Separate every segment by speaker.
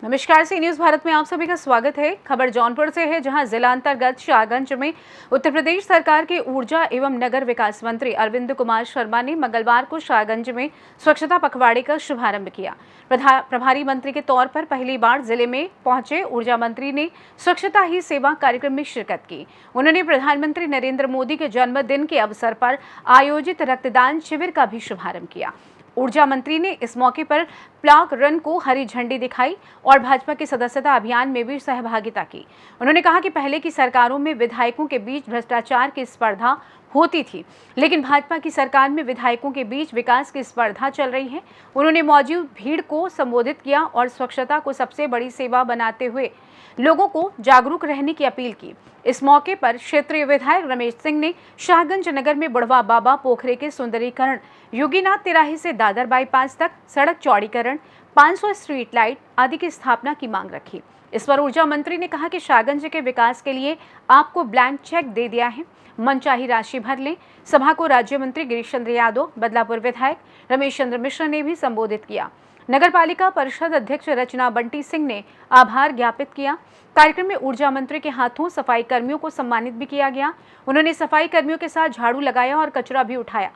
Speaker 1: नमस्कार, सी न्यूज भारत में आप सभी का स्वागत है। खबर जौनपुर से है, जहां जिला अंतर्गत शाहगंज में उत्तर प्रदेश सरकार के ऊर्जा एवं नगर विकास मंत्री अरविंद कुमार शर्मा ने मंगलवार को शाहगंज में स्वच्छता पखवाड़े का शुभारंभ किया। प्रभारी मंत्री के तौर पर पहली बार जिले में पहुंचे ऊर्जा मंत्री ने स्वच्छता ही सेवा कार्यक्रम में शिरकत की। उन्होंने प्रधानमंत्री नरेंद्र मोदी के जन्मदिन के अवसर पर आयोजित रक्तदान शिविर का भी शुभारंभ किया। ऊर्जा मंत्री ने इस मौके पर प्लाग रन को हरी झंडी दिखाई और भाजपा के सदस्यता अभियान में भी सहभागिता की। उन्होंने कहा कि पहले की सरकारों में विधायकों के बीच भ्रष्टाचार की स्पर्धा होती थी, लेकिन भाजपा की सरकार में विधायकों के बीच विकास की स्पर्धा चल रही है। उन्होंने मौजूद भीड़ को संबोधित किया और स्वच्छता को सबसे बड़ी सेवा बनाते हुए लोगों को जागरूक रहने की अपील की। इस मौके पर क्षेत्रीय विधायक रमेश सिंह ने शाहगंज नगर में बुढ़वा बाबा पोखरे के सुंदरीकरण, योगीनाथ तिराही से दादर बाईपास तक सड़क चौड़ीकरण, 500 स्ट्रीट लाइट आदि की स्थापना की मांग रखी। इस पर ऊर्जा मंत्री ने कहा कि शाहगंज के विकास के लिए आपको ब्लैंक चेक दे दिया है, मनचाही राशि भर लें। सभा को राज्य मंत्री गिरीश चंद्र यादव, बदलापुर विधायक रमेश चंद्र मिश्र ने भी संबोधित किया। नगर पालिका परिषद अध्यक्ष रचना बंटी सिंह ने आभार ज्ञापित किया। कार्यक्रम में ऊर्जा मंत्री के हाथों सफाई कर्मियों को सम्मानित भी किया गया। उन्होंने सफाई कर्मियों के साथ झाड़ू लगाया और कचरा भी उठाया।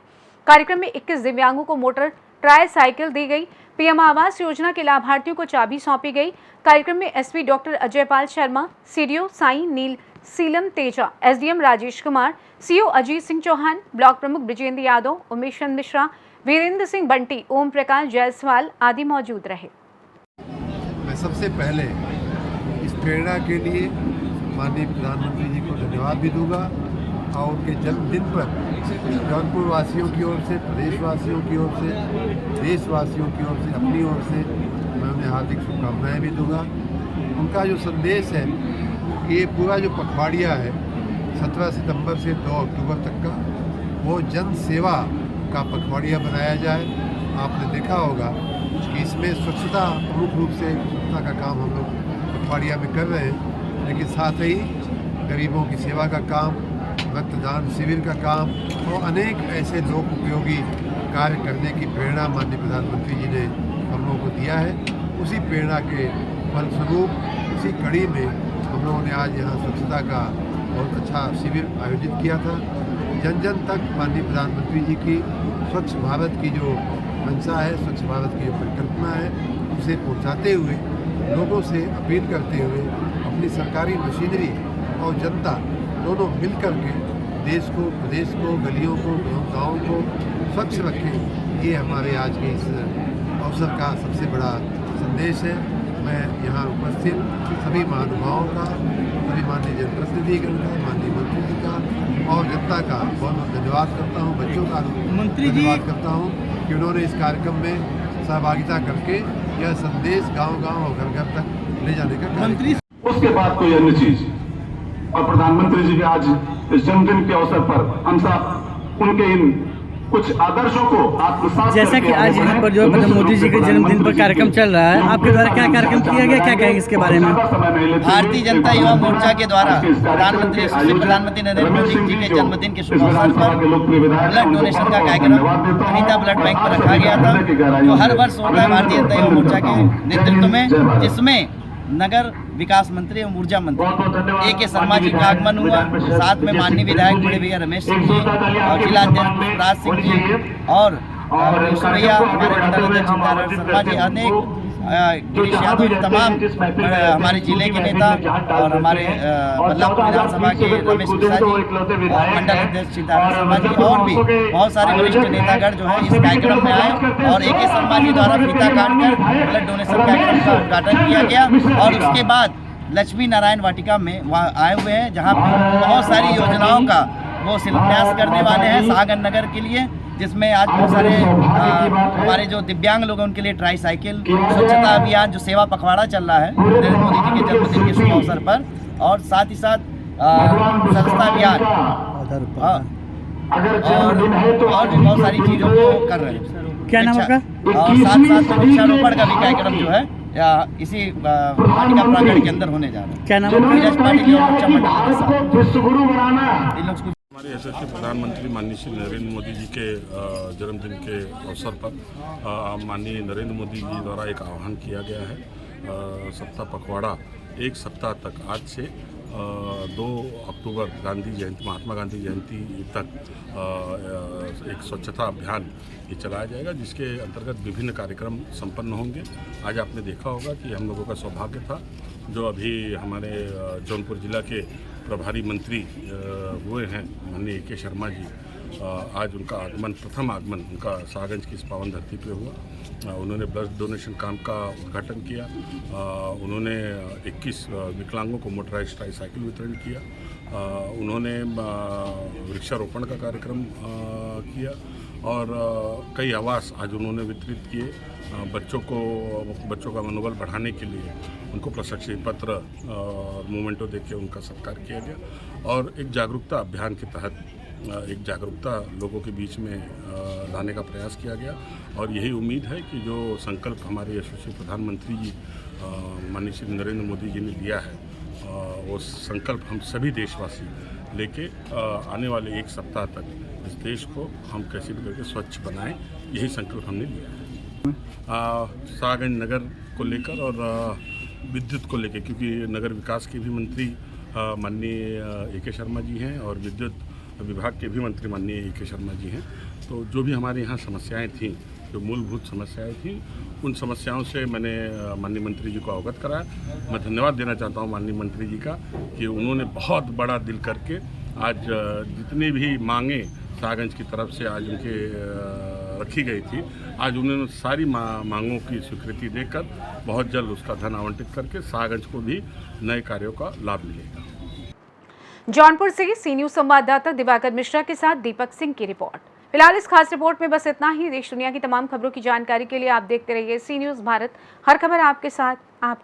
Speaker 1: कार्यक्रम में 21 दिव्यांगों को मोटर ट्राई साइकिल दी गई। पीएम आवास योजना के लाभार्थियों को चाबी सौंपी गई। कार्यक्रम में SP doctor Ajay Pal Sharma, CDO Sai Neel Seelam Teja, SDM Rajesh Kumar, CO Ajit Singh Chauhan, block प्रमुख ब्रिजेंद्र यादव, उमेश चंद मिश्रा, वीरेंद्र सिंह बंटी, ओम प्रकाश जायसवाल आदि मौजूद रहे।
Speaker 2: मैं सबसे पहले इस प्रेरणा के लिए माननीय प्रधानमंत्री जी को धन्यवाद भी दूंगा और उनके जन्मदिन पर जौनपुर वासियों की ओर से, प्रदेशवासियों की ओर से, देशवासियों की ओर से, अपनी ओर से मैं उन्हें हार्दिक शुभकामनाएं भी दूंगा। उनका जो संदेश है कि ये पूरा जो पखवाड़िया है 17 सितंबर से 2 अक्टूबर तक का, वो जन सेवा का पखवाड़िया बनाया जाए। आपने देखा होगा कि इसमें स्वच्छता प्रमुख रूप से स्वच्छता का काम हम लोग पखवाड़िया में कर रहे हैं, लेकिन साथ ही गरीबों की सेवा का काम, रक्तदान शिविर का काम और अनेक ऐसे लोक उपयोगी कार्य करने की प्रेरणा माननीय प्रधानमंत्री जी ने हम लोगों को दिया है। उसी प्रेरणा के फलस्वरूप उसी कड़ी में हम लोगों ने आज यहाँ स्वच्छता का बहुत अच्छा शिविर आयोजित किया था। जन जन तक माननीय प्रधानमंत्री जी की स्वच्छ भारत की जो मंशा है, स्वच्छ भारत की जो परिकल्पना है, उसे पहुंचाते हुए लोगों से अपील करते हुए अपनी सरकारी मशीनरी और जनता दोनों मिल कर के देश को, प्रदेश को, गलियों को, गाँव को स्वच्छ रखें। ये हमारे आज के इस अवसर का सबसे बड़ा संदेश है। मैं यहाँ उपस्थित सभी महानुभावों का, सभी माननीय जनप्रतिनिधिगण का, माननीय मंत्री जी का और जनता का बहुत बहुत धन्यवाद करता हूँ। बच्चों का धन्यवाद करता हूँ कि उन्होंने इस कार्यक्रम में सहभागिता करके यह संदेश गांव-गांव और घर-घर तक ले जाने का कार्य।
Speaker 3: उसके बाद कोई अन्य चीज, और प्रधानमंत्री जी भी आज इस जन्मदिन के अवसर पर हम सब उनके इन कुछ आदर्शों को आत्मसात, जैसा कि आज यहाँ पर जो
Speaker 4: मोदी जी के जन्मदिन पर कार्यक्रम चल रहा है, आपके द्वारा क्या कार्यक्रम किया गया, क्या कहेंगे इसके बारे में?
Speaker 5: भारतीय जनता युवा मोर्चा के द्वारा प्रधानमंत्री नरेंद्र मोदी जी के जन्मदिन के शुभ अवसर पर ब्लड डोनेशन का कार्यक्रम अनीता ब्लड बैंक पर रखा गया था, जो हर वर्ष होता है भारतीय जनता युवा मोर्चा के नेतृत्व में, जिसमें नगर विकास मंत्री एवं ऊर्जा मंत्री ए के शर्मा जी का आगमन हुआ। साथ में माननीय विधायक बड़े भैया रमेश सिंह जी और जिलाध्यक्ष राज सिंह जी और भैया हमारे मंडल अध्यक्ष शर्मा जी, अनेक गिरीश यादव, तमाम हमारे जिले के नेता और हमारे बदलापुर विधानसभा के रमेश मिश्रा जी और मंडल अध्यक्ष सीताराम शर्मा जी और भी बहुत सारे वरिष्ठ नेतागण जो है इस कार्यक्रम में आए और ए के शर्मा जी द्वारा फीता काटकर ब्लड डोनेशन कार्यक्रम का उद्घाटन किया गया। और उसके बाद लक्ष्मी नारायण वाटिका में वहाँ आए हुए हैं, जहाँ बहुत सारी योजनाओं का वो शिलान्यास करने वाले हैं शाहगंज नगर के लिए, जिसमें आज बहुत सारे हमारे जो दिव्यांग लोग हैं उनके लिए ट्राई साइकिल, स्वच्छता अभियान, जो सेवा पखवाड़ा चल रहा है नरेंद्र मोदी जी के जन्मदिन के शुभ अवसर पर, और साथ ही साथ सदस्यता अभियान और भी बहुत सारी चीज़ों को कर रहे हैं।
Speaker 4: क्या नाम आपका?
Speaker 5: और साथ साथ वृक्षारोपण का भी कार्यक्रम जो है इसी वाटिका प्रांगण के अंदर होने जा रहा है।
Speaker 4: क्या नाम है?
Speaker 5: नीरज पाटिल और मोर्चा मंडल के साथ
Speaker 6: हमारे यशस्वी प्रधानमंत्री माननीय श्री नरेंद्र मोदी जी के जन्मदिन के अवसर पर माननीय नरेंद्र मोदी जी द्वारा एक आह्वान किया गया है सप्ताह पखवाड़ा एक सप्ताह तक आज से 2 अक्टूबर गांधी जयंती, महात्मा गांधी जयंती तक एक स्वच्छता अभियान ये चलाया जाएगा, जिसके अंतर्गत विभिन्न कार्यक्रम संपन्न होंगे। आज आपने देखा होगा कि हम लोगों का सौभाग्य था, जो अभी हमारे जौनपुर जिला के प्रभारी मंत्री हुए हैं माननीय के शर्मा जी, आज उनका आगमन, प्रथम आगमन उनका सागंज की इस पावन धरती पे हुआ। उन्होंने ब्लड डोनेशन काम का उद्घाटन किया। उन्होंने 21 विकलांगों को मोटराइज्ड ट्राईसाइकिल वितरण किया। उन्होंने वृक्षारोपण का कार्यक्रम किया और कई आवास आज उन्होंने वितरित किए। बच्चों का मनोबल बढ़ाने के लिए उनको प्रशस्ति पत्र और मोमेंटो देके उनका सत्कार किया गया और एक जागरूकता अभियान के तहत एक जागरूकता लोगों के बीच में लाने का प्रयास किया गया। और यही उम्मीद है कि जो संकल्प हमारे यशस्वी प्रधानमंत्री जी माननीय श्री नरेंद्र मोदी जी ने लिया है, वो संकल्प हम सभी देशवासी लेके आने वाले एक सप्ताह तक इस देश को हम कैसे भी करके स्वच्छ बनाएं, यही संकल्प हमने लिया है। सागंज नगर को लेकर और विद्युत को लेकर, क्योंकि नगर विकास के भी मंत्री माननीय ए.के. शर्मा जी हैं और विद्युत विभाग के भी मंत्री माननीय ए.के. शर्मा जी हैं, तो जो भी हमारे यहाँ समस्याएं थीं, जो मूलभूत समस्याएं थीं, उन समस्याओं से मैंने माननीय मंत्री जी को अवगत कराया। मैं धन्यवाद देना चाहता हूँ माननीय मंत्री जी का कि उन्होंने बहुत बड़ा दिल करके आज जितनी भी मांगे सागंज की तरफ से आज उनके रखी गई थी, आज उन्होंने सारी मांगों की स्वीकृति देकर बहुत जल्द उसका धन आवंटित करके सागंज को भी नए कार्यों का लाभ मिलेगा।
Speaker 1: जौनपुर से सी न्यूज संवाददाता दिवाकर मिश्रा के साथ दीपक सिंह की रिपोर्ट। फिलहाल इस खास रिपोर्ट में बस इतना ही। देश दुनिया की तमाम खबरों की जानकारी के लिए आप देखते रहिए सी न्यूज भारत। हर खबर आपके साथ, आप